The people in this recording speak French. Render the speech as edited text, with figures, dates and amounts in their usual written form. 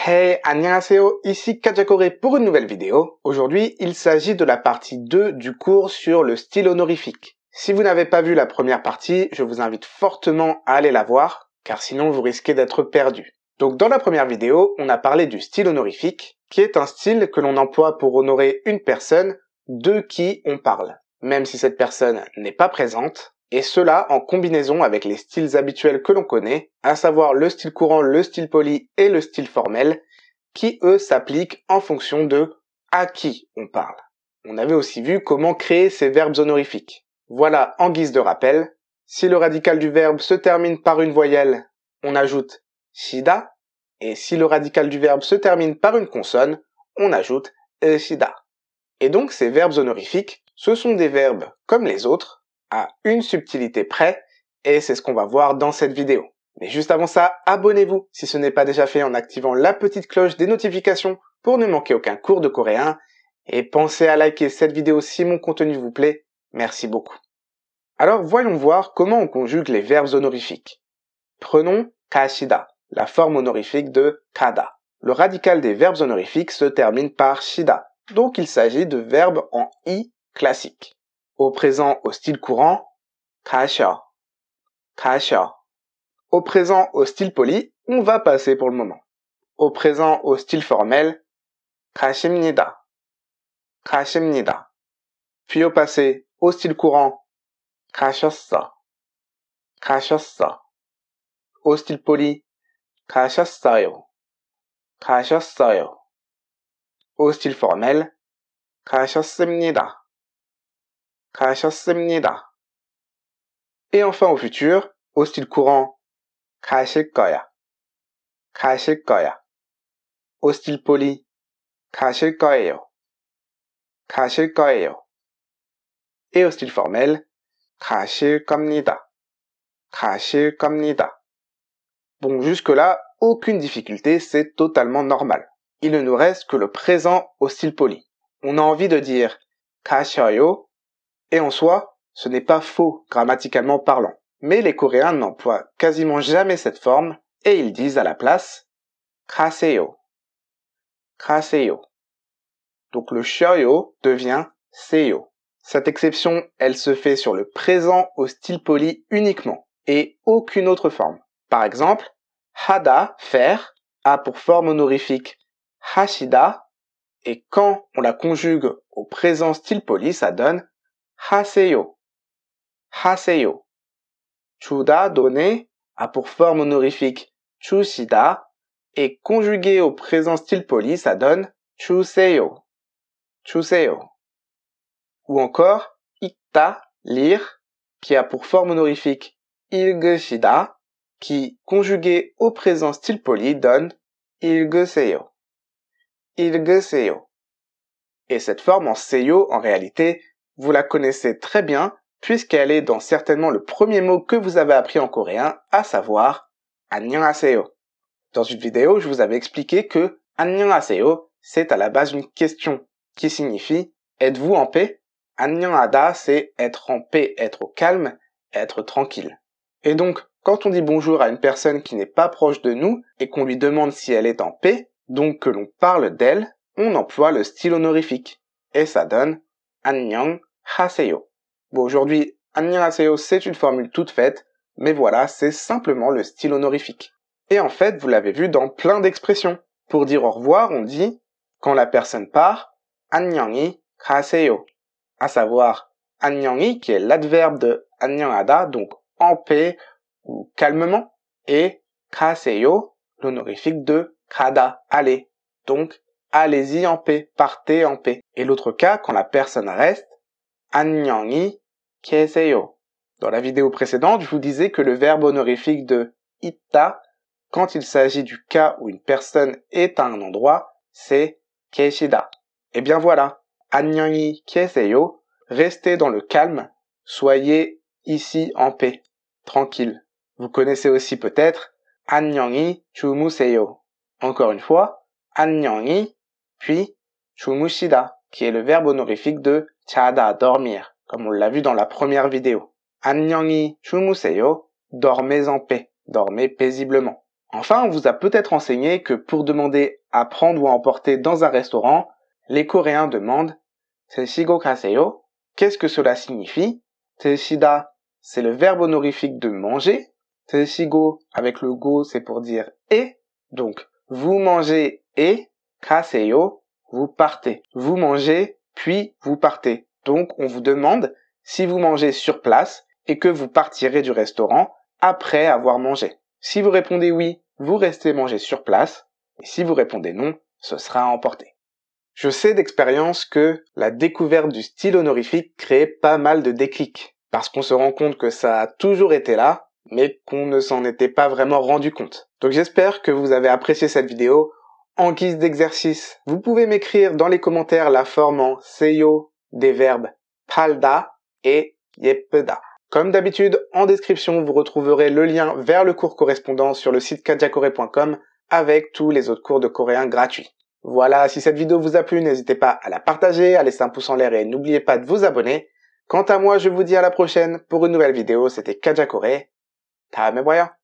Hey, 안녕하세요, ici Kajakore pour une nouvelle vidéo. Aujourd'hui, il s'agit de la partie 2 du cours sur le style honorifique. Si vous n'avez pas vu la première partie, je vous invite fortement à aller la voir, car sinon vous risquez d'être perdu. Donc dans la première vidéo, on a parlé du style honorifique, qui est un style que l'on emploie pour honorer une personne de qui on parle, même si cette personne n'est pas présente, et cela en combinaison avec les styles habituels que l'on connaît, à savoir le style courant, le style poli et le style formel, qui eux s'appliquent en fonction de à qui on parle. On avait aussi vu comment créer ces verbes honorifiques. Voilà en guise de rappel, si le radical du verbe se termine par une voyelle, on ajoute shida, et si le radical du verbe se termine par une consonne, on ajoute shida. Et donc ces verbes honorifiques, ce sont des verbes comme les autres, à une subtilité près, et c'est ce qu'on va voir dans cette vidéo. Mais juste avant ça, abonnez-vous si ce n'est pas déjà fait en activant la petite cloche des notifications pour ne manquer aucun cours de coréen, et pensez à liker cette vidéo si mon contenu vous plaît, merci beaucoup. Alors voyons voir comment on conjugue les verbes honorifiques. Prenons kashida, la forme honorifique de kada. Le radical des verbes honorifiques se termine par shida, donc il s'agit de verbes en i classique. Au présent au style courant, kasha, kasha. Au présent au style poli, on va passer pour le moment. Au présent au style formel, 가십니다, 가십니다. Puis au passé au style courant, 가셨어, 가셨어. Au style poli, 가셨어요, 가셨어요. Au style formel, 가셨습니다, 가셨습니다. Et enfin au futur, au style courant, 가실 거야, 가실 거야. Au style poli, 가실 거예요, 가실 거예요. Et au style formel, 가실 겁니다, 가실 겁니다. Bon, jusque-là, aucune difficulté, c'est totalement normal. Il ne nous reste que le présent au style poli. On a envie de dire 가셔요, et en soi, ce n'est pas faux grammaticalement parlant. Mais les Coréens n'emploient quasiment jamais cette forme, et ils disent à la place 가세요, 가세요. Donc le 셔요 devient 세요. Cette exception, elle se fait sur le présent au style poli uniquement, et aucune autre forme. Par exemple, 하다, faire, a pour forme honorifique 하시다, et quand on la conjugue au présent style poli, ça donne 하세요, 하세요. 주다, donner, a pour forme honorifique 주시다, et conjugué au présent style poli, ça donne 주세요, 주세요. Ou encore 읽다, lire, qui a pour forme honorifique 읽으시다, qui, conjugué au présent style poli, donne 읽으세요, 읽으세요. Et cette forme en seyo, en réalité, vous la connaissez très bien, puisqu'elle est dans certainement le premier mot que vous avez appris en coréen, à savoir 안녕하세요. Dans une vidéo, je vous avais expliqué que 안녕하세요, c'est à la base une question qui signifie êtes-vous en paix? 안녕하다, c'est être en paix, être au calme, être tranquille. Et donc, quand on dit bonjour à une personne qui n'est pas proche de nous et qu'on lui demande si elle est en paix, donc que l'on parle d'elle, on emploie le style honorifique. Et ça donne 안녕하세요. Bon, aujourd'hui, 안녕하세요, c'est une formule toute faite, mais voilà, c'est simplement le style honorifique. Et en fait, vous l'avez vu dans plein d'expressions. Pour dire au revoir, on dit, quand la personne part, 안녕히 가세요. À savoir, 안녕히, qui est l'adverbe de 안녕하다, donc en paix ou calmement, et 가세요, l'honorifique de 가다, aller. Donc, allez-y en paix, partez en paix. Et l'autre cas, quand la personne reste, 안녕히 계세요. Dans la vidéo précédente, je vous disais que le verbe honorifique de 있다, quand il s'agit du cas où une personne est à un endroit, c'est 계시다. Et bien voilà, 안녕히 계세요, restez dans le calme, soyez ici en paix, tranquille. Vous connaissez aussi peut-être 안녕히 주무세요. Encore une fois, 안녕히, puis 주무시다, qui est le verbe honorifique de 자다, dormir, comme on l'a vu dans la première vidéo. 안녕히 주무세요, dormez en paix, dormez paisiblement. Enfin, on vous a peut-être enseigné que pour demander à prendre ou à emporter dans un restaurant, les Coréens demandent 드시고 가세요. Qu'est-ce que cela signifie? 드시다, c'est le verbe honorifique de manger. 드시고, avec le go, c'est pour dire et. Donc, vous mangez et 가세요, vous partez. Vous mangez, puis vous partez. Donc, on vous demande si vous mangez sur place et que vous partirez du restaurant après avoir mangé. Si vous répondez oui, vous restez manger sur place. Et si vous répondez non, ce sera à emporter. Je sais d'expérience que la découverte du style honorifique crée pas mal de déclics. Parce qu'on se rend compte que ça a toujours été là, mais qu'on ne s'en était pas vraiment rendu compte. Donc j'espère que vous avez apprécié cette vidéo. En guise d'exercice, vous pouvez m'écrire dans les commentaires la forme en seyo des verbes 팔다 et 예쁘다. Comme d'habitude, en description, vous retrouverez le lien vers le cours correspondant sur le site kajakoré.com avec tous les autres cours de coréen gratuits. Voilà, si cette vidéo vous a plu, n'hésitez pas à la partager, à laisser un pouce en l'air et n'oubliez pas de vous abonner. Quant à moi, je vous dis à la prochaine pour une nouvelle vidéo. C'était Kajakoré. 다음에 봐요.